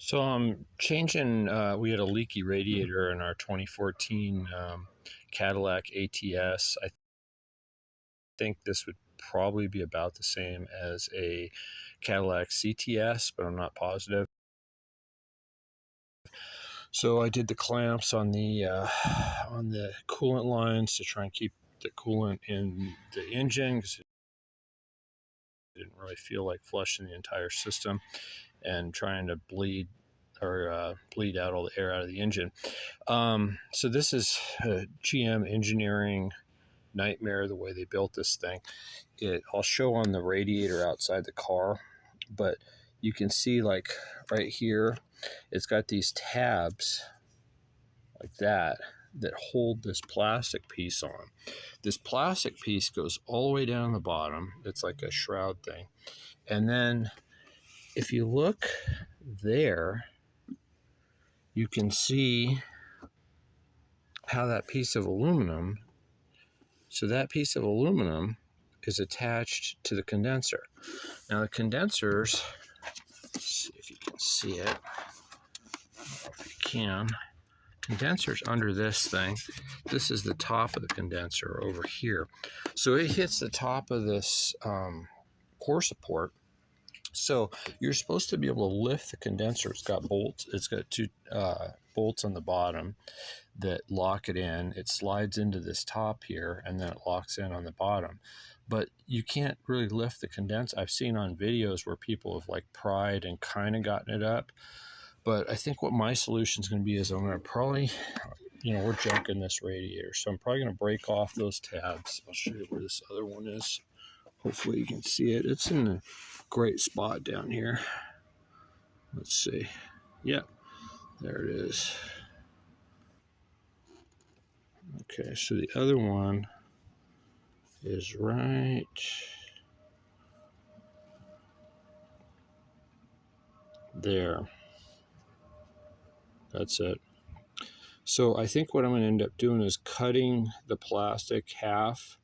So I'm changing, we had a leaky radiator in our 2014 Cadillac ATS. I think this would probably be about the same as a Cadillac CTS, but I'm not positive. So I did the clamps on the coolant lines to try and keep the coolant in the engine because it didn't really feel like flushing the entire system, and trying to bleed out all the air out of the engine. So this is a GM engineering nightmare, the way they built this thing. I'll show on the radiator outside the car, but you can see like right here, it's got these tabs like that hold this plastic piece on. This plastic piece goes all the way down the bottom. It's like a shroud thing. And then if you look there, you can see how that piece of aluminum, that piece of aluminum is attached to the condenser. Now the condensers, let's see if you can see it, if you can, condenser's under this thing. This is the top of the condenser over here. So it hits the top of this core support. So you're supposed to be able to lift the condenser. It's got bolts. It's got two bolts on the bottom that lock it in. It slides into this top here, and then it locks in on the bottom. But you can't really lift the condenser. I've seen on videos where people have like pried and kind of gotten it up. But I think what my solution is going to be is I'm going to probably, we're junking this radiator, so I'm probably going to break off those tabs. I'll show you where this other one is. Hopefully you can see it. It's in a great spot down here. Let's see. Yep, there it is. Okay, so the other one is right there. That's it. So I think what I'm going to end up doing is cutting the plastic half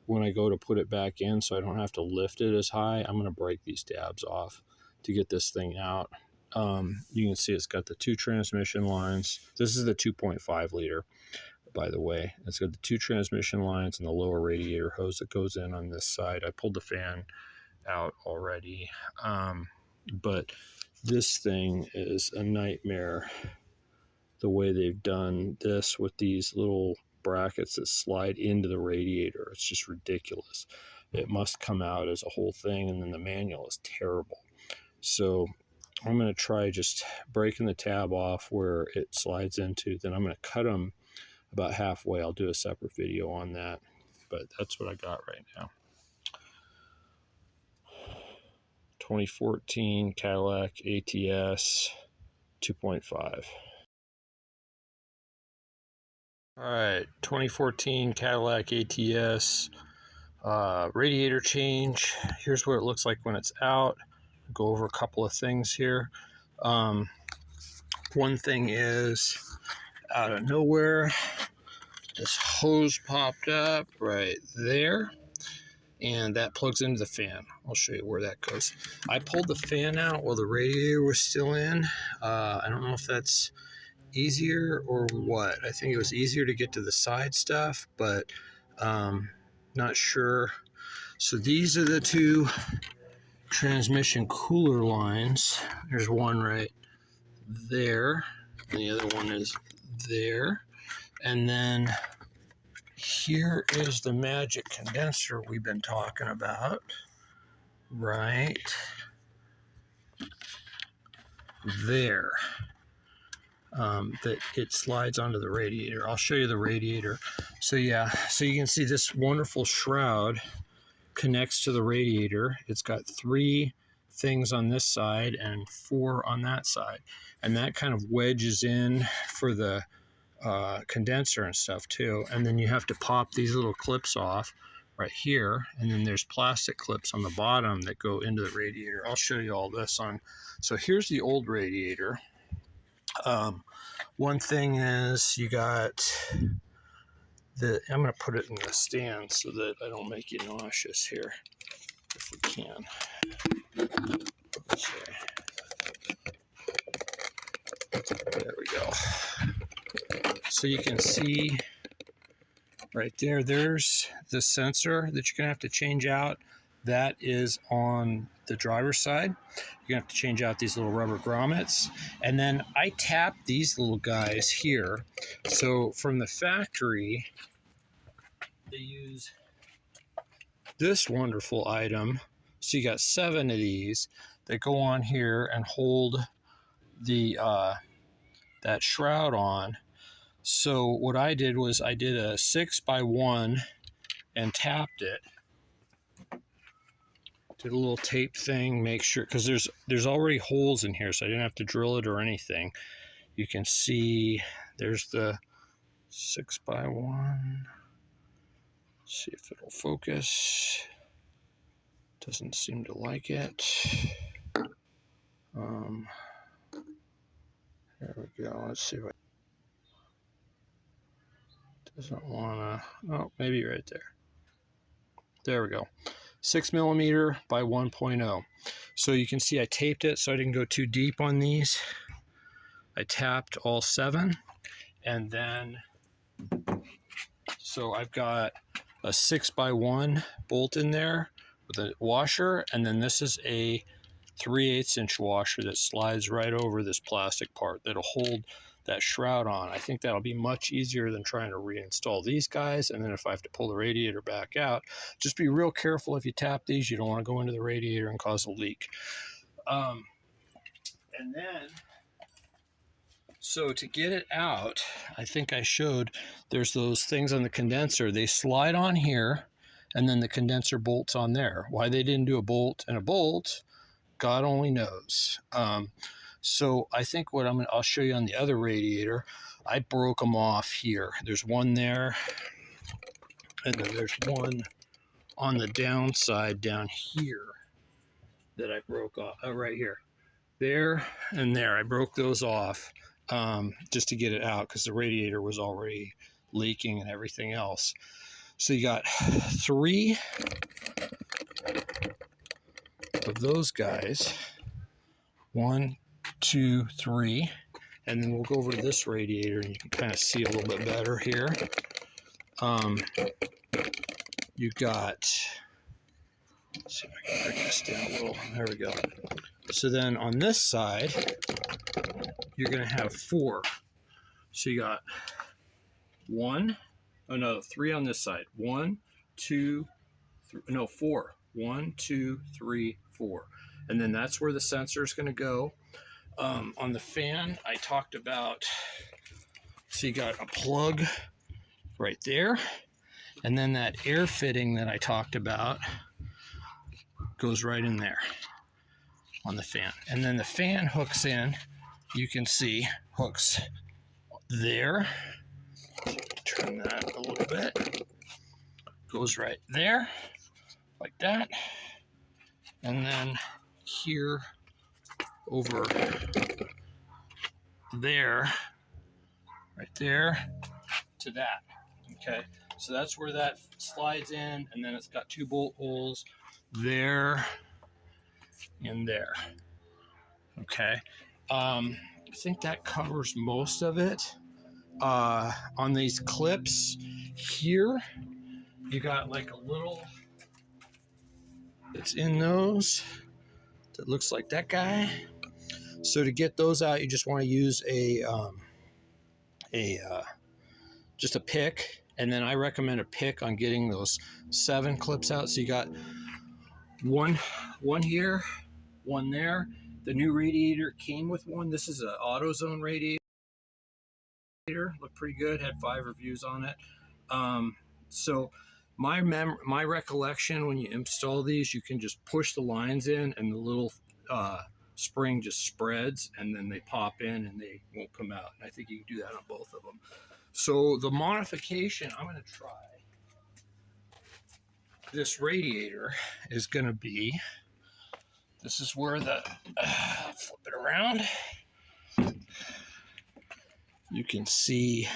when I go to put it back in, so I don't have to lift it as high. I'm going to break these tabs off to get this thing out. You can see it's got the two transmission lines. This is the 2.5 liter, by the way. It's got the two transmission lines and the lower radiator hose that goes in on this side. I pulled the fan out already, but this thing is a nightmare, the way they've done this with these little brackets that slide into the radiator. It's just ridiculous. It must come out as a whole thing, and then the manual is terrible. So I'm going to try just breaking the tab off where it slides into. Then I'm going to cut them about halfway. I'll do a separate video on that, but that's what I got right now. 2014 Cadillac ATS 2.5. All right, 2014 Cadillac ATS radiator change. Here's what it looks like when it's out. I'll go over a couple of things here. One thing is, out of nowhere, this hose popped up right there, and that plugs into the fan. I'll show you where that goes. I pulled the fan out while the radiator was still in. I don't know if that's easier or what. I think it was easier to get to the side stuff, but not sure. So these are the two transmission cooler lines. There's one right there, and the other one is there. And then here is the magic condenser we've been talking about, right there. That it slides onto the radiator. I'll show you the radiator. So yeah, so you can see this wonderful shroud connects to the radiator. It's got 3 things on this side and 4 on that side, and that kind of wedges in for the condenser and stuff too. And then you have to pop these little clips off right here, and then there's plastic clips on the bottom that go into the radiator. I'll show you all this on. So here's the old radiator. One thing is, you got I'm going to put it in the stand so that I don't make you nauseous here, if we can. Let's see. So you can see right there, there's the sensor that you're going to have to change out. That is on the driver's side. You're going to have to change out these little rubber grommets. And then I tap these little guys here. So from the factory, they use this wonderful item. So you got 7 of these that go on here and hold the that shroud on. So what I did was I did a 6x1 and tapped it. Did a little tape thing, make sure, because there's already holes in here, so I didn't have to drill it or anything. You can see there's the 6x1. See if it'll focus. Doesn't seem to like it. There we go. Let's see if it doesn't wanna. Oh, maybe right there. There we go. 6mm by 1.0. So you can see I taped it so I didn't go too deep on these. I tapped all 7, and then so I've got a 6x1 bolt in there with a washer, and then this is a 3/8 inch washer that slides right over this plastic part that'll hold that shroud on. I think that'll be much easier than trying to reinstall these guys. And then if I have to pull the radiator back out, just be real careful if you tap these. You don't want to go into the radiator and cause a leak. And then, so to get it out, I think I showed there's those things on the condenser. They slide on here, and then the condenser bolts on there. Why they didn't do a bolt and a bolt, God only knows. So I think what I'll show you on the other radiator, I broke them off here. There's one there, and then there's one on the downside down here that I broke off, right here. There and there, I broke those off just to get it out because the radiator was already leaking and everything else. So you got 3 of those guys. 1, 2, 3, and then we'll go over to this radiator and you can kind of see a little bit better here. You got, let's see if I can break this down a little. There we go. So then on this side, you're going to have 4. So you got 1, oh no, 3 on this side. 1, 2, 3, no, 4. 1, 2, 3, 4. And then that's where the sensor is going to go. On the fan, I talked about, so you got a plug right there, and then that air fitting that I talked about goes right in there on the fan. And then the fan hooks in, you can see, hooks there. Turn that a little bit. Goes right there, like that. And then here over there, right there to that. Okay, so that's where that slides in, and then it's got 2 bolt holes there and there. Okay, I think that covers most of it. On these clips here, you got like a little, it's in those, that looks like that guy. So to get those out, you just want to use just a pick, and then I recommend a pick on getting those 7 clips out. So you got one here, 1 there. The new radiator came with one. This is an AutoZone radiator. Looked pretty good. Had 5 reviews on it. So my recollection, when you install these, you can just push the lines in, and the little spring just spreads, and then they pop in and they won't come out. And I think you can do that on both of them. So the modification I'm going to try, this radiator is going to be, this is where the, flip it around, you can see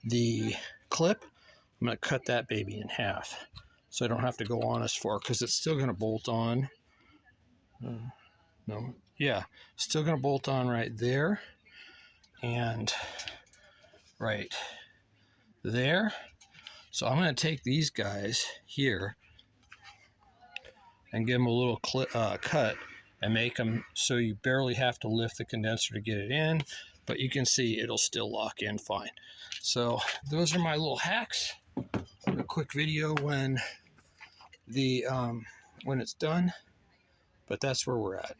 the clip. I'm going to cut that baby in half so I don't have to go on as far, because it's still going to bolt on. No, yeah, still going to bolt on right there and right there. So I'm going to take these guys here and give them a little cut and make them so you barely have to lift the condenser to get it in, but you can see it'll still lock in fine. So those are my little hacks. A quick video when it's done, but that's where we're at.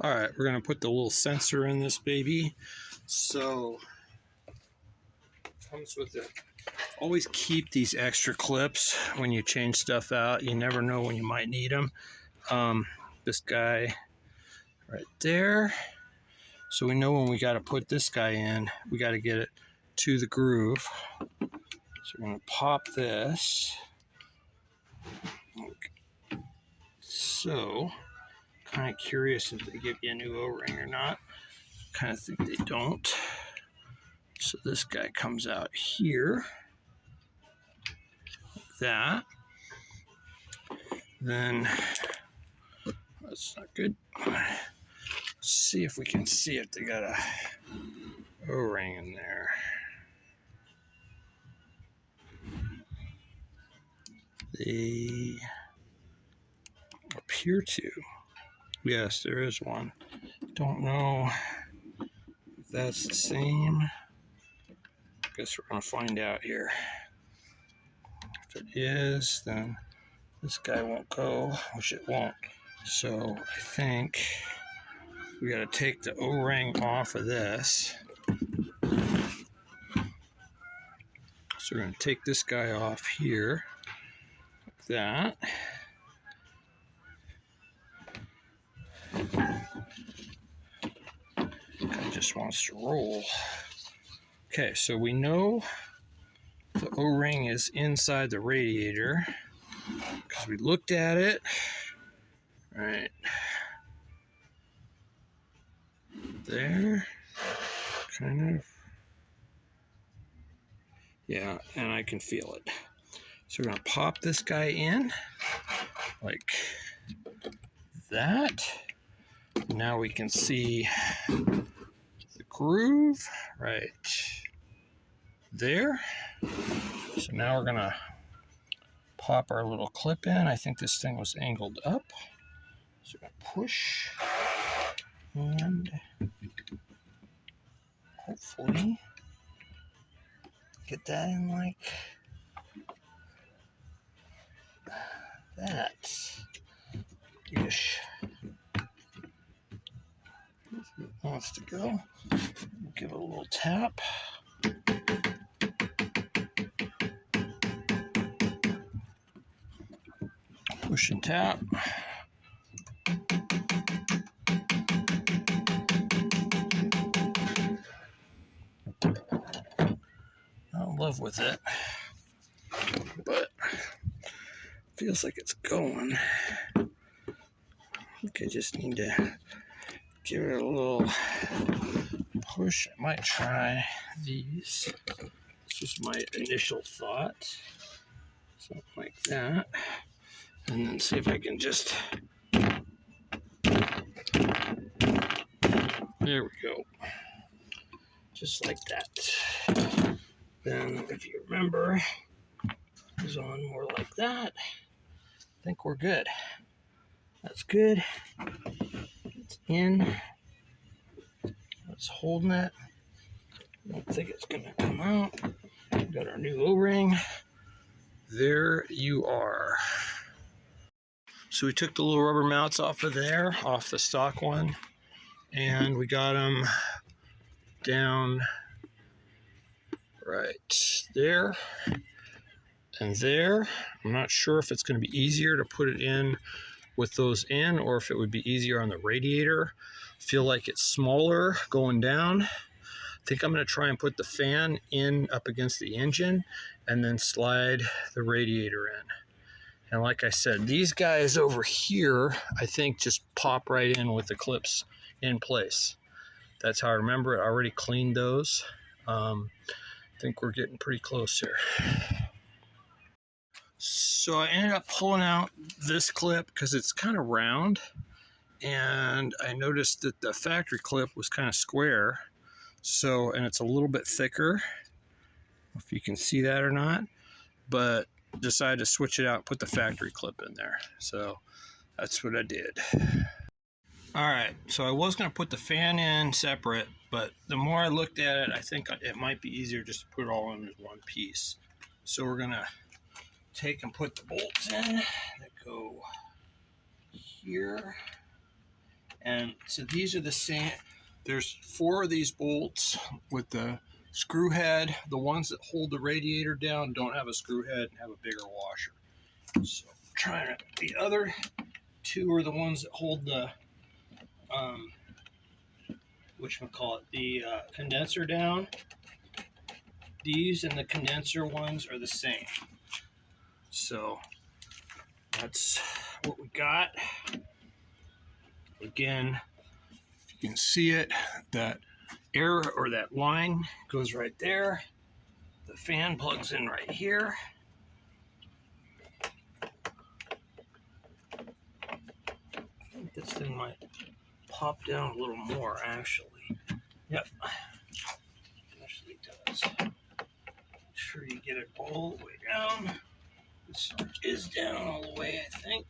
All right, we're going to put the little sensor in this baby. So comes with it. Always keep these extra clips when you change stuff out. You never know when you might need them. This guy right there. So we know when we got to put this guy in, we got to get it to the groove. So we're going to pop this. Okay. So, kind of curious if they give you a new O-ring or not. Kind of think they don't. So this guy comes out here, like that. Then, that's not good. Let's see if we can see if they got a O-ring in there. They appear to. Yes, there is one. Don't know if that's the same. Guess we're going to find out here. If it is, then this guy won't go, which it won't. So I think we got to take the O-ring off of this. So we're going to take this guy off here, like that. Guy just wants to roll. Okay, so we know the O-ring is inside the radiator because we looked at it. All right. There. Kind of. Yeah, and I can feel it. So we're going to pop this guy in like that. Now we can see the groove right there. So now we're going to pop our little clip in. I think this thing was angled up. So we're going to push and hopefully get that in like that ish. It wants to go. Give it a little tap. Push and tap. love with it, but feels like it's going. I think I just need to give it a little push. I might try these. This is my initial thought. Something like that. And then see if I can just... There we go. Just like that. Then, if you remember, it was on more like that. I think we're good. That's good. It's in. It's holding it. I don't think it's going to come out. Got our new O-ring. There you are. So we took the little rubber mounts off of there, off the stock one, and we got them down right there and there. I'm not sure if it's going to be easier to put it in with those in, or if it would be easier on the radiator. Feel like it's smaller going down. I think I'm going to try and put the fan in up against the engine and then slide the radiator in. And like I said, these guys over here, I think just pop right in with the clips in place. That's how I remember it. I already cleaned those. I think we're getting pretty close here. So I ended up pulling out this clip because it's kind of round. And I noticed that the factory clip was kind of square. So, and it's a little bit thicker, if you can see that or not. But decided to switch it out and put the factory clip in there. So that's what I did. All right, so I was going to put the fan in separate, but the more I looked at it, I think it might be easier just to put it all in as one piece. So we're going to take and put the bolts in that go here. And so these are the same. There's 4 of these bolts with the screw head. The ones that hold the radiator down don't have a screw head and have a bigger washer. So trying to, the other 2 are the ones that hold the the condenser down. These and the condenser ones are the same. So that's what we got. Again, if you can see it, that air or that line goes right there. The fan plugs in right here. I think this thing might pop down a little more, actually. Yep, actually does. Make sure you get it all the way down. This is down all the way, I think.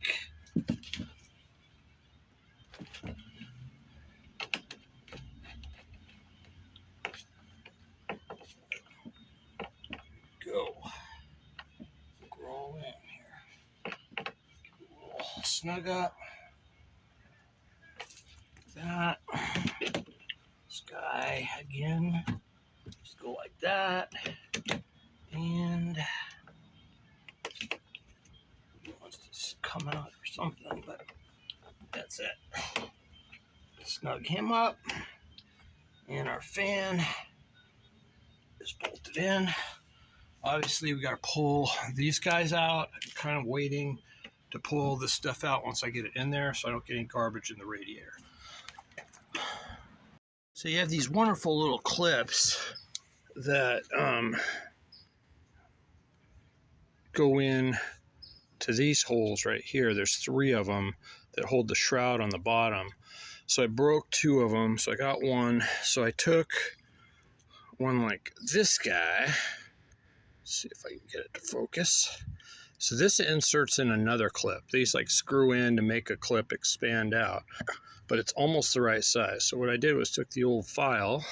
Go. We're all in here. We'll snug up. That. This guy again. Just go like that. And he wants to come out or something, but that's it. Snug him up. And our fan is bolted in. Obviously, we got to pull these guys out. I'm kind of waiting to pull this stuff out once I get it in there so I don't get any garbage in the radiator. So you have these wonderful little clips that go in to these holes right here. There's 3 of them that hold the shroud on the bottom. So I broke 2 of them, so I got one. So I took one like this guy. See if I can get it to focus. So this inserts in another clip. These like screw in to make a clip expand out, but it's almost the right size. So what I did was took the old file,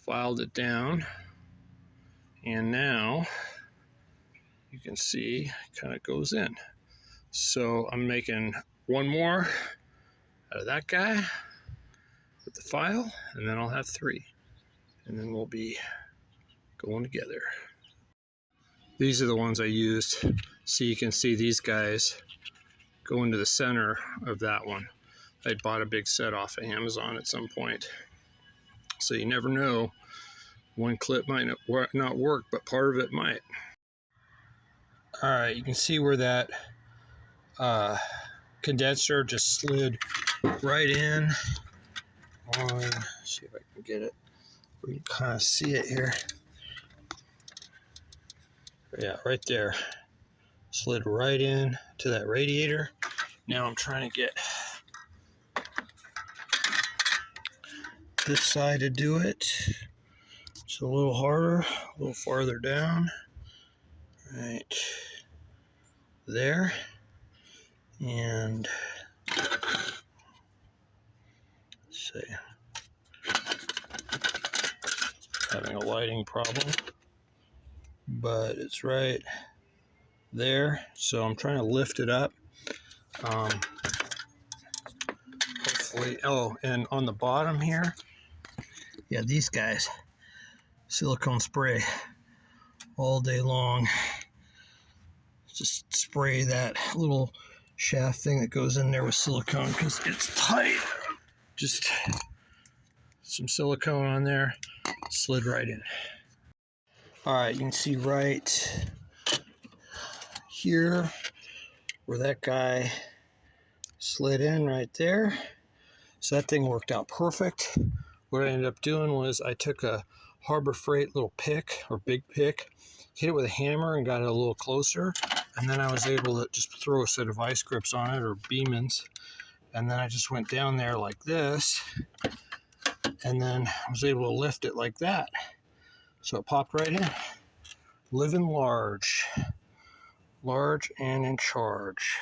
filed it down, and now you can see it kind of goes in. So I'm making one more out of that guy with the file, and then I'll have 3. And then we'll be going together. These are the ones I used. So you can see these guys go into the center of that one. I bought a big set off of Amazon at some point. So you never know One clip might not work, but part of it might. All right, you can see where that condenser just slid right in. See if I can get it. We can kind of see it here. Yeah, right there. Slid right in to that radiator. Now I'm trying to get this side to do it. It's a little harder, a little farther down. Right there. And let's see. Having a lighting problem, but it's right there. So I'm trying to lift it up. Hopefully, oh, and on the bottom here, yeah, these guys, silicone spray all day long. Just spray that little shaft thing that goes in there with silicone because it's tight. Just some silicone on there, slid right in. All right, you can see right here where that guy slid in right there. So that thing worked out perfect. What I ended up doing was I took a Harbor Freight little pick or big pick, hit it with a hammer and got it a little closer. And then I was able to just throw a set of vice grips on it or Beemans. And then I just went down there like this. And then I was able to lift it like that. So it popped right in. Living large. Large and in charge.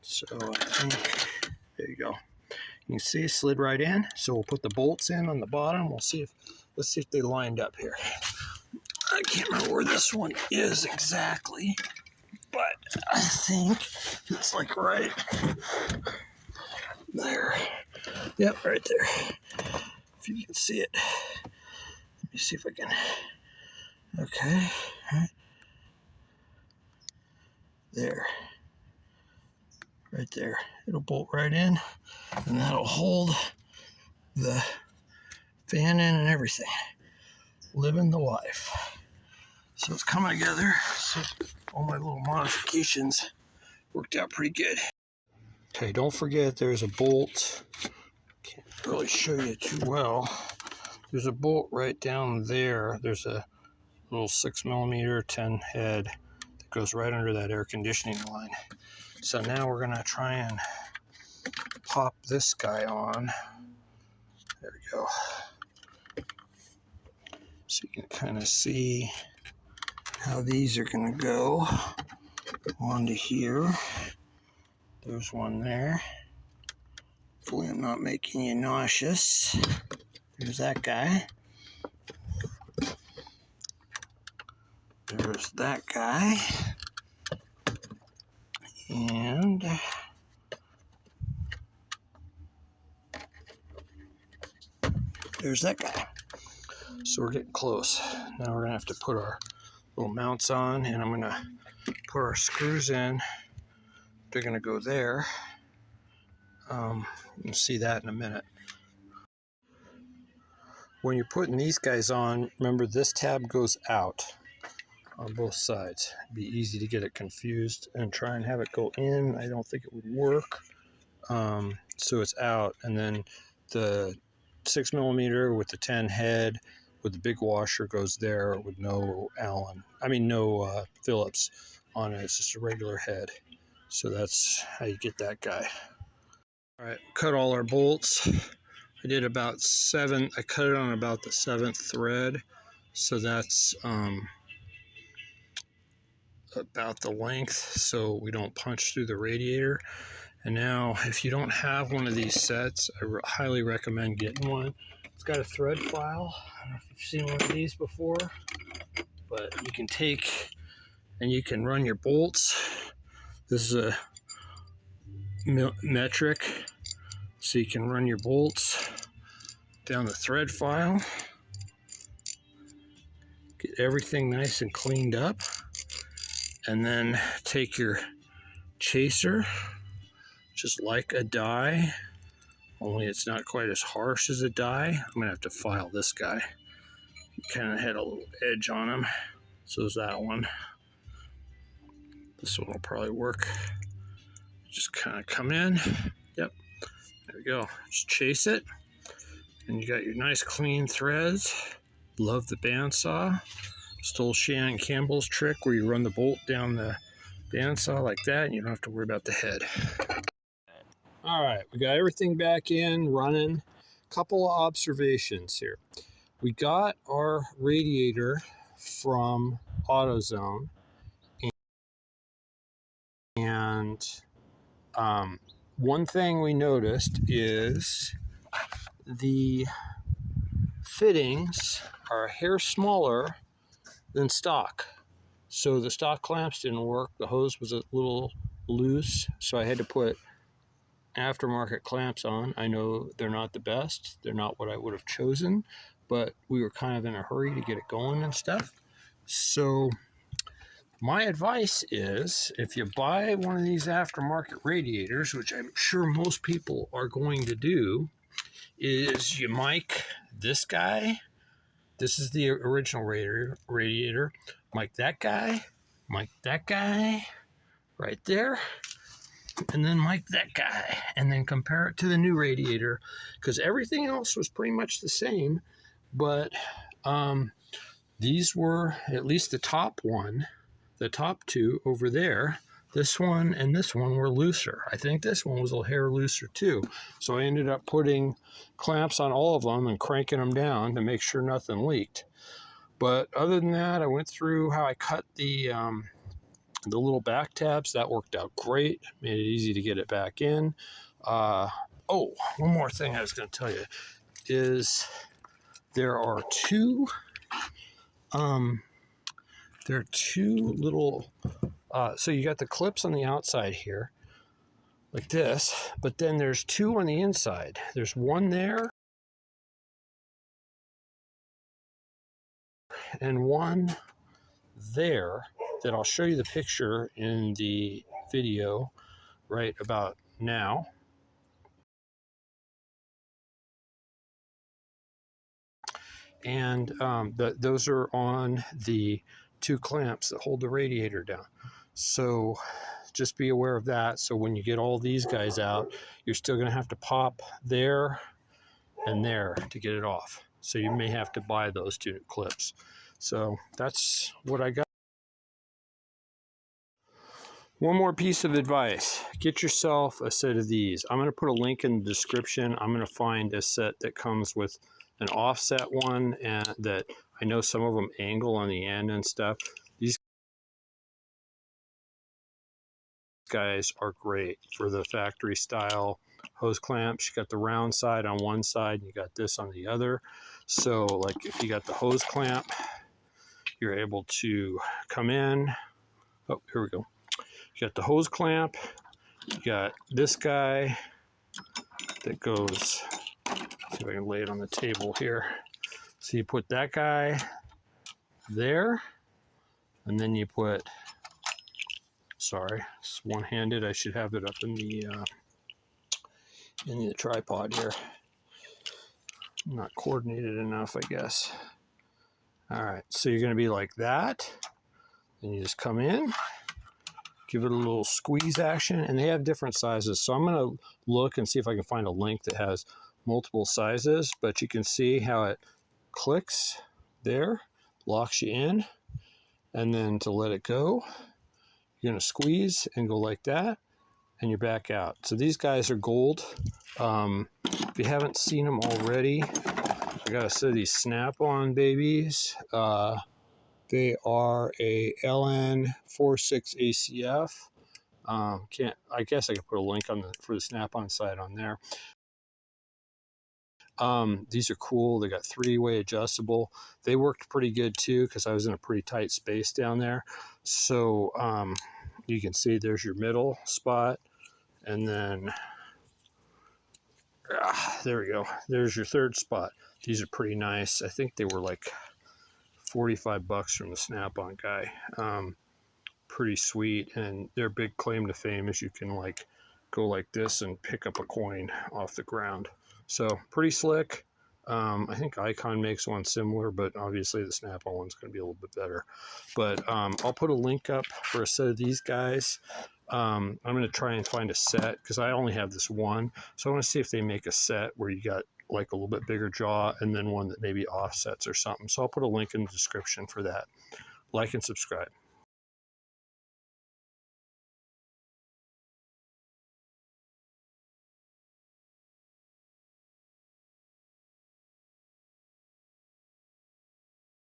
So I think, there you go. You can see it slid right in. So we'll put the bolts in on the bottom. Let's see if they lined up here. I can't remember where this one is exactly, but I think it's like right there. Yep, right there. If you can see it. Let me see if I can. Okay. There. Right there. It'll bolt right in, and that'll hold the fan in and everything. Living the life. So it's coming together. So all my little modifications worked out pretty good. Okay, don't forget there's a bolt. Can't really show you too well. There's a bolt right down there. There's a little 6mm 10 head that goes right under that air conditioning line. So now we're gonna try and pop this guy on. There we go. So you can kind of see how these are gonna go onto here. There's one there. Hopefully I'm not making you nauseous. There's that guy. There's that guy. And there's that guy. So we're getting close. Now we're gonna have to put our little mounts on, and I'm gonna put our screws in. They're gonna go there. You'll see that in a minute. When you're putting these guys on, remember this tab goes out on both sides. It'd be easy to get it confused and try and have it go in. I don't think it would work. So it's out, and then the 6mm with the 10 head with the big washer goes there with no no Phillips on it. It's just a regular head. So that's how you get that guy. All right, cut all our bolts. I did about 7. I cut it on about the 7th thread. So that's about the length, so we don't punch through the radiator. And now, if you don't have one of these sets, I highly recommend getting one. It's got a thread file. I don't know if you've seen one of these before, but you can take and you can run your bolts. This is a metric, so you can run your bolts down the thread file. Get everything nice and cleaned up, and then take your chaser, just like a die, only it's not quite as harsh as a die. I'm gonna have to file this guy. He kind of had a little edge on him. So is that one. This one will probably work. Just kind of come in. Yep. There we go. Just chase it. And you got your nice clean threads. Love the bandsaw. Stole Shannon Campbell's trick where you run the bolt down the bandsaw like that and you don't have to worry about the head. All right, we got everything back in, running. Couple of observations here. We got our radiator from AutoZone, and one thing we noticed is the fittings are a hair smaller than stock. So the stock clamps didn't work. The hose was a little loose, so I had to put aftermarket clamps on. I know they're not the best. They're not what I would have chosen, but we were kind of in a hurry to get it going and stuff. So my advice is, if you buy one of these aftermarket radiators, which I'm sure most people are going to do, is you mic this guy. This is the original radiator. Mic that guy right there, and then mic that guy, and then compare it to the new radiator, because everything else was pretty much the same, but these were, at least the top two over there, this one and this one were looser. I think this one was a hair looser too. So I ended up putting clamps on all of them and cranking them down to make sure nothing leaked. But other than that, I went through how I cut the little back tabs. That worked out great. Made it easy to get it back in. Oh, one more thing I was going to tell you is there are two little, so you got the clips on the outside here, like this, but then there's two on the inside. There's one there and one there that I'll show you the picture in the video right about now. And those are on the two clamps that hold the radiator down. So just be aware of that. So when you get all these guys out, you're still going to have to pop there and there to get it off. So you may have to buy those two clips. So that's what I got. One more piece of advice. Get yourself a set of these. I'm going to put a link in the description. I'm going to find a set that comes with an offset one, and that I know some of them angle on the end and stuff. These guys are great for the factory style hose clamps. You got the round side on one side and you got this on the other. So like if you got the hose clamp, you're able to come in. Oh, here we go. You got the hose clamp. You got this guy that goes, see if I can lay it on the table here. So you put that guy there, and then you put, sorry, it's one-handed. I should have it up in the tripod here. Not coordinated enough, I guess. All right, so you're going to be like that. Then you just come in, give it a little squeeze action, and they have different sizes. So I'm going to look and see if I can find a link that has multiple sizes, but you can see how it clicks there, locks you in, and then to let it go, you're going to squeeze and go like that, and you're back out. So these guys are gold. If you haven't seen them already, I got a set of these Snap-on babies. They are a LN46 ACF. I guess I could put a link on for the Snap-on side on there. These are cool. They got 3-way adjustable. They worked pretty good too, because I was in a pretty tight space down there. So you can see there's your middle spot, and then there we go. There's your third spot. These are pretty nice. I think they were like $45 from the Snap-on guy. Pretty sweet, and their big claim to fame is you can like go like this and pick up a coin off the ground. So pretty slick. I think Icon makes one similar, but obviously the Snap-on one's going to be a little bit better. But I'll put a link up for a set of these guys. I'm going to try and find a set because I only have this one. So I want to see if they make a set where you got like a little bit bigger jaw and then one that maybe offsets or something. So I'll put a link in the description for that. Like and subscribe.